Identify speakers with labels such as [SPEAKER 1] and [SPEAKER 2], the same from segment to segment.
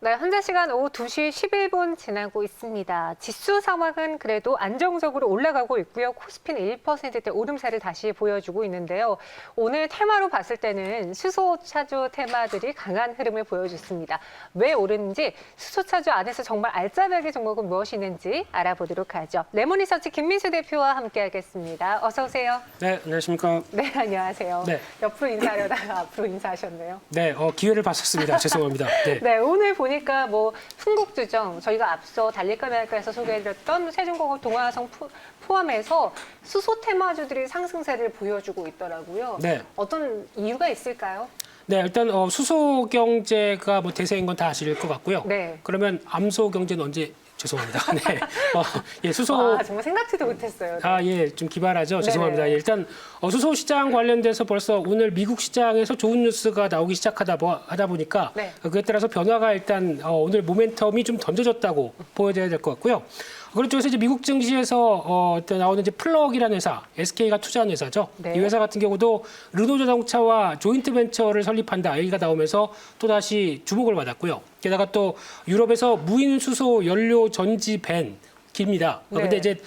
[SPEAKER 1] 네, 현재 시간 오후 2시 11분 지나고 있습니다. 지수 상황은 그래도 안정적으로 올라가고 있고요. 코스피는 1%대 오름세를 다시 보여주고 있는데요. 오늘 테마로 봤을 때는 수소차주 테마들이 강한 흐름을 보여줬습니다. 왜 오르는지, 수소차주 안에서 정말 알짜배기 종목은 무엇이 있는지 알아보도록 하죠. 레몬리서치 김민수 대표와 함께하겠습니다. 어서 오세요.
[SPEAKER 2] 네, 안녕하십니까.
[SPEAKER 1] 네, 안녕하세요.
[SPEAKER 2] 네.
[SPEAKER 1] 옆으로 인사하려다가 앞으로 인사하셨네요.
[SPEAKER 2] 네, 기회를 봤었습니다. 죄송합니다. 네.
[SPEAKER 1] 네, 오늘 보니까 뭐 흥국주정, 저희가 앞서 달릴까 말까에서 소개해드렸던 세종공업 동화성 포함해서 수소 테마주들이 상승세를 보여주고 있더라고요.
[SPEAKER 2] 네.
[SPEAKER 1] 어떤 이유가 있을까요?
[SPEAKER 2] 네, 일단 수소 경제가 뭐 대세인 건 다 아실 것 같고요.
[SPEAKER 1] 네.
[SPEAKER 2] 그러면 암소 경제는 언제? 죄송합니다. 네. 예, 수소.
[SPEAKER 1] 아, 정말 생각지도 못했어요.
[SPEAKER 2] 예, 좀 기발하죠. 죄송합니다.
[SPEAKER 1] 네네.
[SPEAKER 2] 예, 일단 수소 시장 관련돼서 벌써 오늘 미국 시장에서 좋은 뉴스가 나오기 시작하다 보니까
[SPEAKER 1] 네.
[SPEAKER 2] 그에 따라서 변화가 일단 오늘 모멘텀이 좀 던져졌다고 보여져야 될 것 같고요. 그런 쪽에서 이제 미국 증시에서 나오는 이제 플럭이라는 회사, SK가 투자한 회사죠.
[SPEAKER 1] 네.
[SPEAKER 2] 이 회사 같은 경우도 르노 자동차와 조인트 벤처를 설립한다 얘기가 나오면서 또 다시 주목을 받았고요. 게다가 또 유럽에서 무인 수소 연료 전지 밴 깁니다.
[SPEAKER 1] 네.
[SPEAKER 2] 근데 이제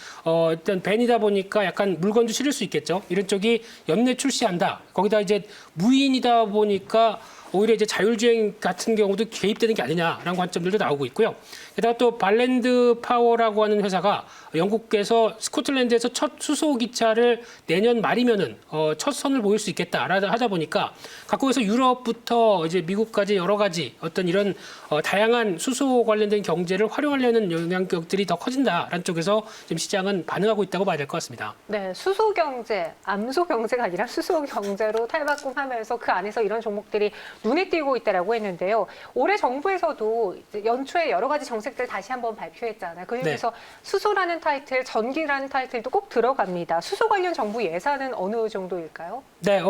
[SPEAKER 2] 일단 밴이다 보니까 약간 물건도 실을 수 있겠죠. 이런 쪽이 연내 출시한다. 거기다 이제 무인이다 보니까 오히려 이제 자율주행 같은 경우도 개입되는 게 아니냐라는 관점들도 나오고 있고요. 게다가 또 발랜드 파워라고 하는 회사가 영국에서 스코틀랜드에서 첫 수소 기차를 내년 말이면은 첫 선을 보일 수 있겠다 하다 보니까 각국에서 유럽부터 이제 미국까지 여러 가지 어떤 이런 다양한 수소 관련된 경제를 활용하려는 영향력들이 더 커진다라는 쪽에서 지금 시장은 반응하고 있다고 봐야 될 것 같습니다.
[SPEAKER 1] 네, 수소 경제, 암소 경제가 아니라 수소 경제로 탈바꿈하면서 그 안에서 이런 종목들이 눈에 띄고 있다라고 했는데요. 올해 정부에서도 이제 연초에 여러 가지 정책들 다시 한번 발표했잖아요. 그 중에서 수소라는 타이틀, 전기라는 타이틀도 꼭 들어갑니다. 수소 관련 정부 예산은 어느 정도일까요?
[SPEAKER 2] 네,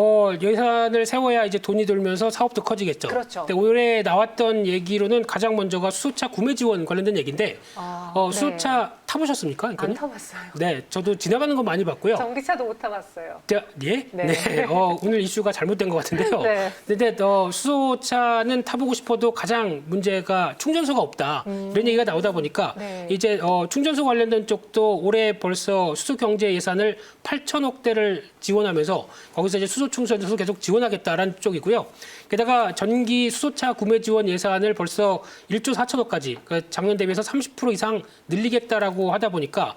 [SPEAKER 2] 예산을 세워야 이제 돈이 돌면서 사업도 커지겠죠.
[SPEAKER 1] 그렇죠.
[SPEAKER 2] 근데 올해 나왔던 얘기로는 가장 먼저가 수소차 구매 지원 관련된 얘기인데,
[SPEAKER 1] 네.
[SPEAKER 2] 수소차 타보셨습니까?
[SPEAKER 1] 안 타봤어요.
[SPEAKER 2] 네, 저도 지나가는 건 많이 봤고요.
[SPEAKER 1] 전기차도 못 타봤어요.
[SPEAKER 2] 예?
[SPEAKER 1] 네.
[SPEAKER 2] 네. 오늘 이슈가 잘못된 것 같은데요.
[SPEAKER 1] 네.
[SPEAKER 2] 근데 수소차는 타보고 싶어도 가장 문제가 충전소가 없다. 이런 얘기가 나오다 보니까
[SPEAKER 1] 네.
[SPEAKER 2] 이제 충전소 관련된 쪽도 올해 벌써 수소 경제 예산을 8천억 대를 지원하면서 거기서 이제 수소 충전소 계속 지원하겠다라는 쪽이고요. 게다가 전기 수소차 구매 지원 예산을 벌써 1조 4천억까지 그러니까 작년 대비해서 30% 이상 늘리겠다라고 하다 보니까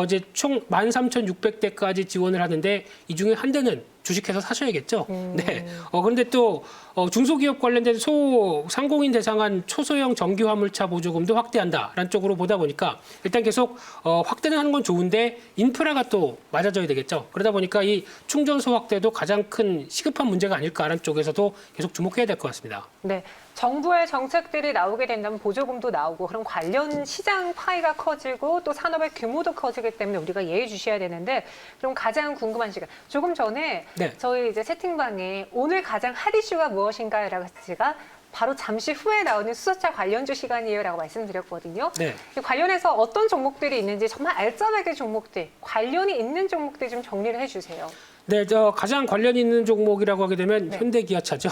[SPEAKER 2] 이제 총 13,600대까지 지원을 하는데 이 중에 한 대는 주식해서 사셔야겠죠. 네. 그런데 또 중소기업 관련된 소상공인 대상한 초소형 전기 화물차 보조금도 확대한다라는 쪽으로 보다 보니까 일단 계속 확대는 하는 건 좋은데 인프라가 또 맞아져야 되겠죠. 그러다 보니까 이 충전소 확대도 가장 큰 시급한 문제가 아닐까라는 쪽에서도 계속 주목해야 될 것 같습니다.
[SPEAKER 1] 네. 정부의 정책들이 나오게 된다면 보조금도 나오고 그럼 관련 시장 파이가 커지고 또 산업의 규모도 커지기 때문에 우리가 예의주시해야 되는데 그럼 가장 궁금한 시간 조금 전에
[SPEAKER 2] 네.
[SPEAKER 1] 저희 이제 채팅방에 오늘 가장 핫 이슈가 무엇인가요라고 제가 바로 잠시 후에 나오는 수소차 관련주 시간이에요라고 말씀드렸거든요.
[SPEAKER 2] 네.
[SPEAKER 1] 관련해서 어떤 종목들이 있는지 정말 알짜배기 종목들, 관련이 있는 종목들 좀 정리를 해주세요.
[SPEAKER 2] 네, 가장 관련 있는 종목이라고 하게 되면
[SPEAKER 1] 네.
[SPEAKER 2] 현대기아차죠.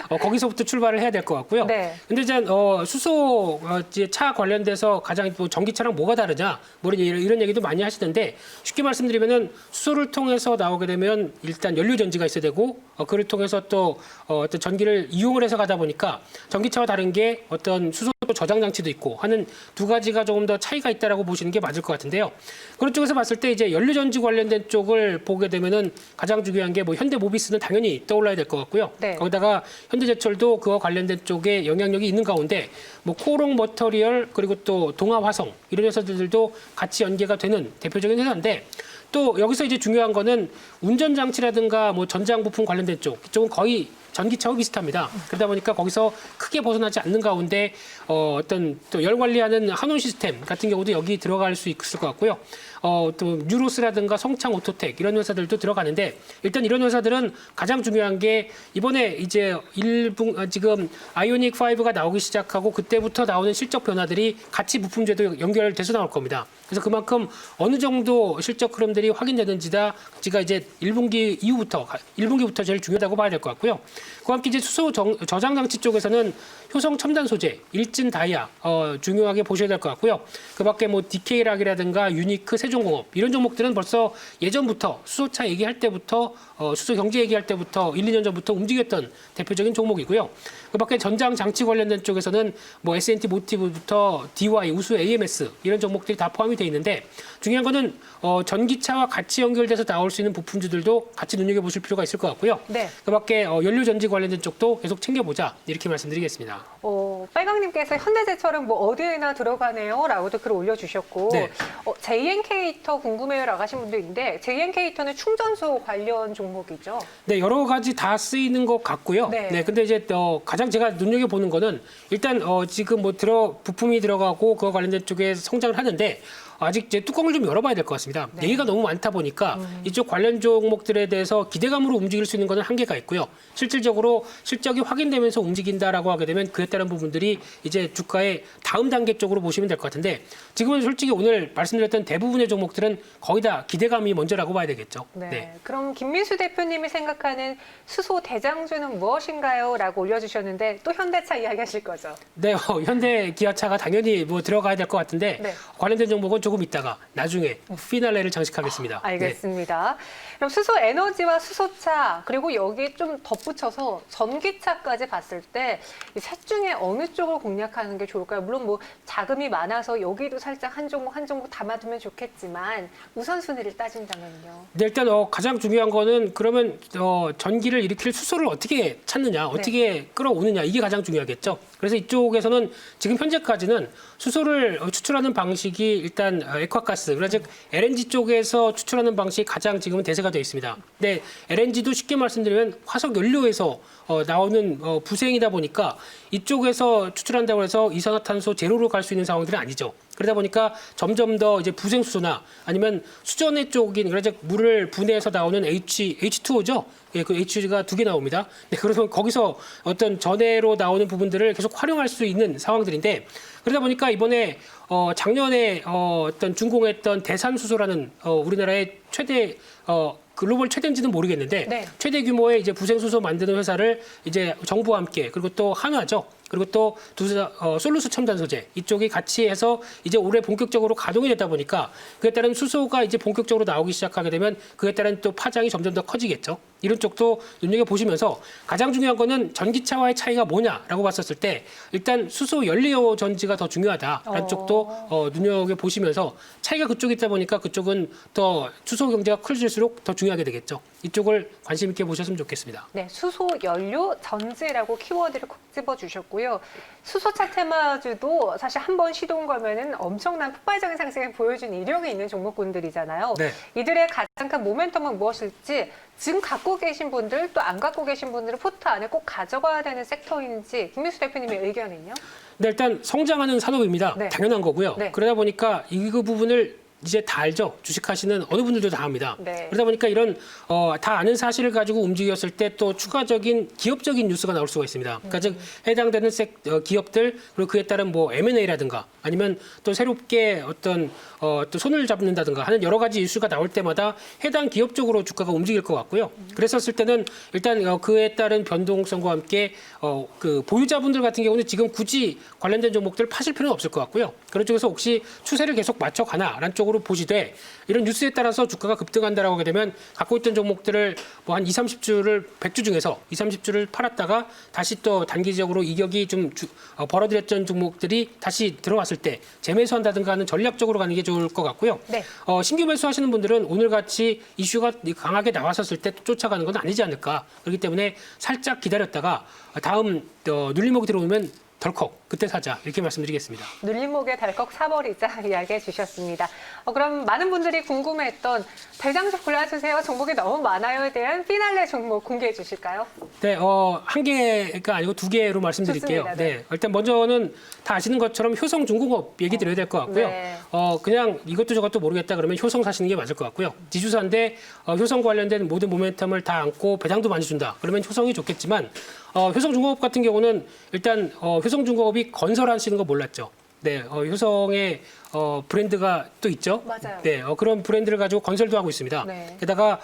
[SPEAKER 2] 네, 거기서부터 출발을 해야 될 것 같고요.
[SPEAKER 1] 네.
[SPEAKER 2] 근데 이제 수소 이제 차 관련돼서 가장 뭐 전기차랑 뭐가 다르냐, 뭐 이런 얘기도 많이 하시는데 쉽게 말씀드리면은 수소를 통해서 나오게 되면 일단 연료 전지가 있어야 되고 그를 통해서 또 어떤 전기를 이용을 해서 가다 보니까 전기차와 다른 게 어떤 수소 저장 장치도 있고 하는 두 가지가 조금 더 차이가 있다라고 보시는 게 맞을 것 같은데요. 그런 쪽에서 봤을 때 이제 연료 전지 관련된 쪽을 보게 되면은 가장 중요한 게 뭐 현대모비스는 당연히 떠올라야 될 것 같고요.
[SPEAKER 1] 네.
[SPEAKER 2] 거기다가 현대제철도 그와 관련된 쪽에 영향력이 있는 가운데 뭐 코롱 머터리얼 그리고 또 동아화성 이런 회사들도 같이 연계가 되는 대표적인 회사인데 또 여기서 이제 중요한 거는 운전장치라든가 뭐 전장 부품 관련된 쪽, 이쪽은 거의 전기차와 비슷합니다. 그러다 보니까 거기서 크게 벗어나지 않는 가운데 어떤 또 열 관리하는 한온 시스템 같은 경우도 여기 들어갈 수 있을 것 같고요. 또 뉴로스라든가 성창 오토텍 이런 회사들도 들어가는데 일단 이런 회사들은 가장 중요한 게 이번에 이제 지금 아이오닉 5가 나오기 시작하고 그때부터 나오는 실적 변화들이 같이 부품제도 연결돼서 나올 겁니다. 그래서 그만큼 어느 정도 실적 흐름들이 확인되는지가 이제 1분기부터 제일 중요하다고 봐야 될 것 같고요. 그와 함께 이제 수소 저장 장치 쪽에서는 효성 첨단 소재, 일진 다이아 중요하게 보셔야 될 것 같고요. 그밖에 뭐 DK락이라든가 유니크, 세종공업 이런 종목들은 벌써 예전부터 수소차 얘기할 때부터 수소 경제 얘기할 때부터 1, 2년 전부터 움직였던 대표적인 종목이고요. 그밖에 전장 장치 관련된 쪽에서는 뭐 S&T 모티브부터 DY, 우수 AMS 이런 종목들이 다 포함이 돼 있는데 중요한 거는 전기차와 같이 연결돼서 나올 수 있는 부품주들도 같이 눈여겨보실 필요가 있을 것 같고요.
[SPEAKER 1] 네.
[SPEAKER 2] 그밖에 연료전지 관련된 쪽도 계속 챙겨보자 이렇게 말씀드리겠습니다.
[SPEAKER 1] 빨강님께서 현대제철은 뭐 어디에나 들어가네요 라고도 글 올려주셨고
[SPEAKER 2] 네.
[SPEAKER 1] JN케이터 궁금해요라고 하신 분도 있는데 JN케이터는 충전소 관련 종목이죠.
[SPEAKER 2] 네, 여러 가지 다 쓰이는 것 같고요.
[SPEAKER 1] 네.
[SPEAKER 2] 네, 근데 이제 가장 제가 눈여겨보는 거는 일단 지금 뭐 부품이 들어가고 그와 관련된 쪽에 성장을 하는데 아직 이제 뚜껑을 좀 열어봐야 될 것 같습니다.
[SPEAKER 1] 네.
[SPEAKER 2] 얘기가 너무 많다 보니까 이쪽 관련 종목들에 대해서 기대감으로 움직일 수 있는 것은 한계가 있고요. 실질적으로 실적이 확인되면서 움직인다라고 하게 되면 그에 따른 부분들이 이제 주가의 다음 단계 쪽으로 보시면 될 것 같은데 지금은 솔직히 오늘 말씀드렸던 대부분의 종목들은 거의 다 기대감이 먼저라고 봐야 되겠죠.
[SPEAKER 1] 네. 그럼 김민수 대표님이 생각하는 수소 대장주는 무엇인가요? 라고 올려주셨는데 또 현대차 이야기하실 거죠?
[SPEAKER 2] 네, 현대 기아차가 당연히 뭐 들어가야 될 것 같은데
[SPEAKER 1] 네.
[SPEAKER 2] 관련된 종목은 조금 있다가 나중에 피날레를 장식하겠습니다.
[SPEAKER 1] 알겠습니다. 그럼 수소 에너지와 수소차 그리고 여기에 좀 덧붙여서 전기차까지 봤을 때 이 셋 중에 어느 쪽을 공략하는 게 좋을까요? 물론 뭐 자금이 많아서 여기도 살짝 한 종목 담아두면 좋겠지만 우선순위를 따진다면요.
[SPEAKER 2] 네, 일단 가장 중요한 거는 그러면 전기를 일으킬 수소를 어떻게 찾느냐, 어떻게 끌어오느냐 이게 가장 중요하겠죠. 그래서 이쪽에서는 지금 현재까지는 수소를 추출하는 방식이 일단 액화가스, 그러니까 즉 LNG 쪽에서 추출하는 방식이 가장 지금은 대세가 되어 있습니다. 근데 LNG도 쉽게 말씀드리면 화석 연료에서 나오는 부생이다 보니까 이쪽에서 추출한다고 해서 이산화탄소 제로로 갈 수 있는 상황들은 아니죠. 그러다 보니까 점점 더 이제 부생수소나 아니면 수전의 쪽인 그래서 물을 분해해서 나오는 H2O죠. 예, 그 H가 두 개 나옵니다. 네, 그래서 거기서 어떤 전해로 나오는 부분들을 계속 활용할 수 있는 상황들인데 그러다 보니까 이번에 작년에 어떤 준공했던 대산수소라는 우리나라의 최대 글로벌 최대인지는 모르겠는데
[SPEAKER 1] 네.
[SPEAKER 2] 최대 규모의 이제 부생수소 만드는 회사를 이제 정부와 함께 그리고 또 한화죠. 그리고 또 솔루스 첨단 소재 이쪽이 같이 해서 이제 올해 본격적으로 가동이 되다 보니까 그에 따른 수소가 이제 본격적으로 나오기 시작하게 되면 그에 따른 또 파장이 점점 더 커지겠죠. 이런 쪽도 눈여겨 보시면서 가장 중요한 거는 전기차와의 차이가 뭐냐라고 봤었을 때 일단 수소 연료 전지가 더 중요하다라는 쪽도 눈여겨 보시면서 차이가 그쪽에 있다 보니까 그쪽은 더 수소 경제가 커질수록 더 중요하게 되겠죠. 이쪽을 관심 있게 보셨으면 좋겠습니다.
[SPEAKER 1] 네, 수소 연료 전지라고 키워드를 콕 집어주셨고요. 수소차 테마주도 사실 한번 시동 걸면은 엄청난 폭발적인 상승을 보여준 이력이 있는 종목군들이잖아요.
[SPEAKER 2] 네.
[SPEAKER 1] 이들의 가장 큰 모멘텀은 무엇일지 지금 갖고 계신 분들 또 안 갖고 계신 분들은 포트 안에 꼭 가져가야 되는 섹터인지 김민수 대표님의 의견은요?
[SPEAKER 2] 네, 일단 성장하는 산업입니다.
[SPEAKER 1] 네.
[SPEAKER 2] 당연한 거고요.
[SPEAKER 1] 네.
[SPEAKER 2] 그러다 보니까 이 부분을 이제 다 알죠. 주식하시는 어느 분들도 다 압니다.
[SPEAKER 1] 네.
[SPEAKER 2] 그러다 보니까 이런 다 아는 사실을 가지고 움직였을 때 또 추가적인 기업적인 뉴스가 나올 수가 있습니다. 그러니까 즉 해당되는 기업들 그리고 그에 따른 뭐 M&A라든가 아니면 또 새롭게 어떤 또 손을 잡는다든가 하는 여러 가지 이슈가 나올 때마다 해당 기업 쪽으로 주가가 움직일 것 같고요. 그랬었을 때는 일단 그에 따른 변동성과 함께 그 보유자분들 같은 경우는 지금 굳이 관련된 종목들 파실 필요는 없을 것 같고요. 그런 쪽에서 혹시 추세를 계속 맞춰가나라는 쪽으로 보시되 이런 뉴스에 따라서 주가가 급등한다라고 하게 되면 갖고 있던 종목들을 뭐 한 20-30주를 100주 중에서 20-30주를 팔았다가 다시 또 단기적으로 이격이 좀 벌어들였던 종목들이 다시 들어왔을 때 재매수한다든가 하는 전략적으로 가는 게 좋을 것 같고요.
[SPEAKER 1] 네.
[SPEAKER 2] 신규 매수하시는 분들은 오늘같이 이슈가 강하게 나왔었을 때 쫓아가는 건 아니지 않을까. 그렇기 때문에 살짝 기다렸다가 다음 눌림목이 들어오면 덜컥 그때 사자 이렇게 말씀드리겠습니다.
[SPEAKER 1] 눌림목에 덜컥 사버리자 이야기해 주셨습니다. 그럼 많은 분들이 궁금해했던 대장주 골라주세요. 종목이 너무 많아요에 대한 피날레 종목 공개해 주실까요?
[SPEAKER 2] 네, 한 개가 아니고 두 개로 말씀드릴게요.
[SPEAKER 1] 좋습니다. 네.
[SPEAKER 2] 네, 일단 먼저는 다 아시는 것처럼 효성중공업 얘기 드려야 될 것 같고요.
[SPEAKER 1] 네.
[SPEAKER 2] 그냥 이것도 저것도 모르겠다 그러면 효성 사시는 게 맞을 것 같고요. 지주사인데 효성 관련된 모든 모멘텀을 다 안고 배당도 많이 준다. 그러면 효성이 좋겠지만 효성중공업 같은 경우는 일단 효성중공업이 건설하시는 거 몰랐죠. 네, 효성의 브랜드가 또 있죠.
[SPEAKER 1] 맞아요.
[SPEAKER 2] 네, 그런 브랜드를 가지고 건설도 하고 있습니다.
[SPEAKER 1] 네.
[SPEAKER 2] 게다가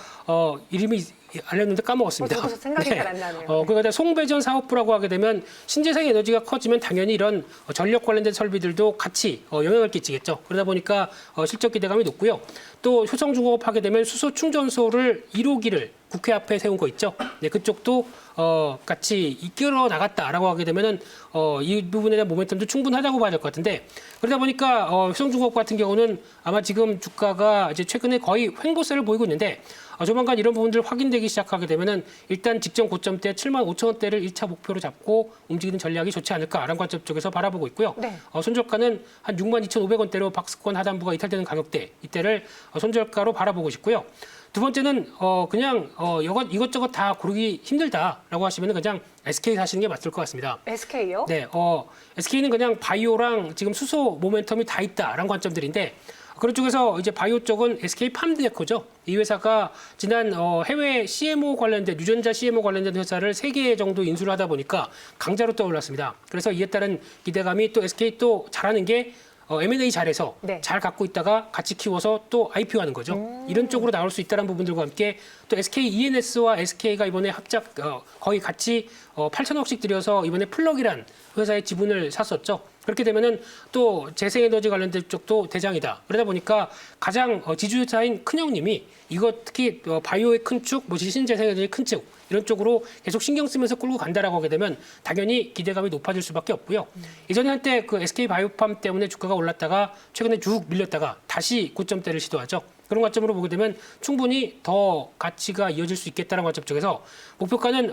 [SPEAKER 2] 이름이 알렸는데 까먹었습니다.
[SPEAKER 1] 저도 생각이 잘 안 나네요.
[SPEAKER 2] 그러니까 송배전 사업부라고 하게 되면 신재생 에너지가 커지면 당연히 이런 전력 관련된 설비들도 같이 영향을 끼치겠죠. 그러다 보니까 실적 기대감이 높고요. 또 효성중공업 하게 되면 수소 충전소를 1호기를 국회 앞에 세운 거 있죠. 네, 그쪽도 같이 이끌어 나갔다라고 하게 되면은 이 부분에 대한 모멘텀도 충분하다고 봐야 될 것 같은데 그러다 보니까 효성중공업 같은 경우는 아마 지금 주가가 이제 최근에 거의 횡보세를 보이고 있는데 조만간 이런 부분들 확인되기 시작하게 되면은 일단 직전 고점대 75,000원대를 1차 목표로 잡고 움직이는 전략이 좋지 않을까라는 관점 쪽에서 바라보고 있고요.
[SPEAKER 1] 네.
[SPEAKER 2] 손절가는 한 62,500원대로 박스권 하단부가 이탈되는 가격대 이때를 손절가로 바라보고 싶고요. 두 번째는 그냥 이것저것 다 고르기 힘들다라고 하시면 그냥 SK 사시는 게 맞을 것 같습니다.
[SPEAKER 1] SK요?
[SPEAKER 2] 네, SK는 그냥 바이오랑 지금 수소 모멘텀이 다 있다라는 관점들인데 그런 쪽에서 이제 바이오 쪽은 SK 팜드에코죠. 이 회사가 지난 해외 CMO 관련된 유전자 CMO 관련된 회사를 3개 정도 인수를 하다 보니까 강자로 떠올랐습니다. 그래서 이에 따른 기대감이 또 SK 또 잘하는 게 M&A 잘해서
[SPEAKER 1] 네.
[SPEAKER 2] 잘 갖고 있다가 같이 키워서 또 IPO하는 거죠. 이런 쪽으로 나올 수 있다는 부분들과 함께 또 SK ENS와 SK가 이번에 합작 거의 같이 8천억씩 들여서 이번에 플럭이란 회사의 지분을 샀었죠. 그렇게 되면은 또 재생에너지 관련된 쪽도 대장이다. 그러다 보니까 가장 지주회사인 큰형님이 이거 특히 바이오의 큰 축, 뭐 신재생에너지 큰 축 이런 쪽으로 계속 신경 쓰면서 끌고 간다라고 하게 되면 당연히 기대감이 높아질 수밖에 없고요. 예전에 한때 그 SK 바이오팜 때문에 주가가 올랐다가 최근에 쭉 밀렸다가 다시 고점대를 시도하죠. 그런 관점으로 보게 되면 충분히 더 가치가 이어질 수 있겠다는 관점 쪽에서 목표가는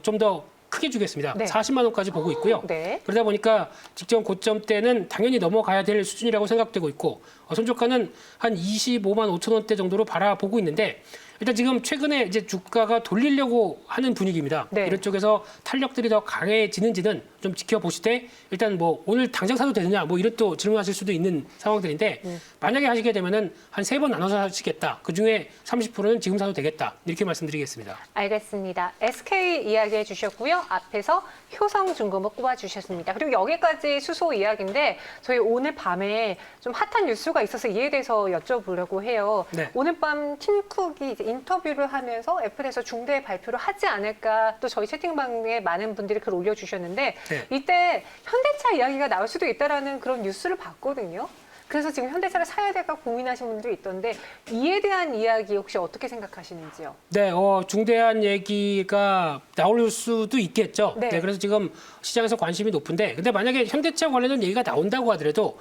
[SPEAKER 2] 좀 더 크게 주겠습니다.
[SPEAKER 1] 네.
[SPEAKER 2] 40만 원까지 보고 있고요.
[SPEAKER 1] 네.
[SPEAKER 2] 그러다 보니까 직전 고점대는 당연히 넘어가야 될 수준이라고 생각되고 있고 손절가는 한 25만 5천 원대 정도로 바라보고 있는데 일단 지금 최근에 이제 주가가 돌리려고 하는 분위기입니다.
[SPEAKER 1] 네.
[SPEAKER 2] 이런 쪽에서 탄력들이 더 강해지는지는 좀 지켜보시되 일단 뭐 오늘 당장 사도 되느냐 뭐 이런 또 질문하실 수도 있는 상황들인데 만약에 하시게 되면은 한 3번 나눠서 하시겠다. 그중에 30%는 지금 사도 되겠다. 이렇게 말씀드리겠습니다.
[SPEAKER 1] 알겠습니다. SK 이야기해 주셨고요. 앞에서 효성중공업 꼽아주셨습니다. 그리고 여기까지 수소 이야기인데 저희 오늘 밤에 좀 핫한 뉴스가 있어서 이에 대해서 여쭤보려고 해요.
[SPEAKER 2] 네.
[SPEAKER 1] 오늘 밤 팀쿡이 이제 인터뷰를 하면서 애플에서 중대 발표를 하지 않을까 또 저희 채팅방에 많은 분들이 글 올려주셨는데
[SPEAKER 2] 네.
[SPEAKER 1] 이때 현대차 이야기가 나올 수도 있다라는 그런 뉴스를 봤거든요. 그래서 지금 현대차를 사야 될까 고민하시는 분들이 있던데 이에 대한 이야기 혹시 어떻게 생각하시는지요?
[SPEAKER 2] 네, 중대한 얘기가 나올 수도 있겠죠.
[SPEAKER 1] 네.
[SPEAKER 2] 네, 그래서 지금 시장에서 관심이 높은데, 근데 만약에 현대차 관련된 얘기가 나온다고 하더라도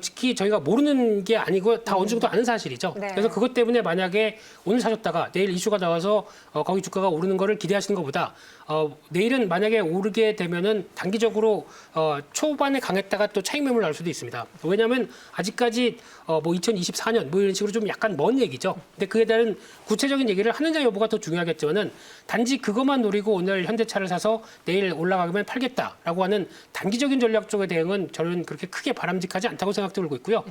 [SPEAKER 2] 특히 저희가 모르는 게 아니고 다 어느 정도 아는 사실이죠.
[SPEAKER 1] 네.
[SPEAKER 2] 그래서 그것 때문에 만약에 오늘 사셨다가 내일 이슈가 나와서 거기 주가가 오르는 거를 기대하시는 것보다 내일은 만약에 오르게 되면은 단기적으로 초반에 강했다가 또 차익 매물 나올 수도 있습니다. 왜냐하면 아직까지 뭐 2024년 뭐 이런 식으로 좀 약간 먼 얘기죠. 근데 그에 대한 구체적인 얘기를 하느냐 여부가 더 중요하겠지만은 단지 그것만 노리고 오늘 현대차를 사서 내일 올라가면 팔겠다라고 하는 단기적인 전략 쪽의 대응은 저는 그렇게 크게 바람직하지 않다고 생각되고 있고요.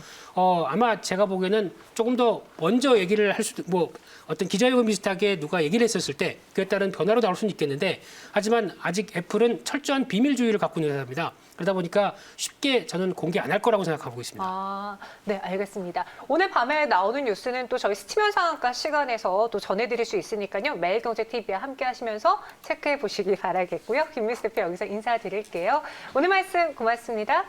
[SPEAKER 2] 아마 제가 보기에는 조금 더 먼저 얘기를 할 수도 뭐 어떤 기자회견 비슷하게 누가 얘기를 했었을 때 그에 따른 변화로 나올 수는 있겠는데 하지만 아직 애플은 철저한 비밀주의를 갖고 있는 회사입니다. 그러다 보니까 쉽게 저는 공개 안 할 거라고 생각하고 있습니다.
[SPEAKER 1] 아, 네, 알겠습니다. 오늘 밤에 나오는 뉴스는 또 저희 스치면 상한가 시간에서 또 전해드릴 수 있으니까요. 매일경제TV와 함께 하시면서 체크해 보시기 바라겠고요. 김민수 대표 여기서 인사드릴게요. 오늘 말씀 고맙습니다.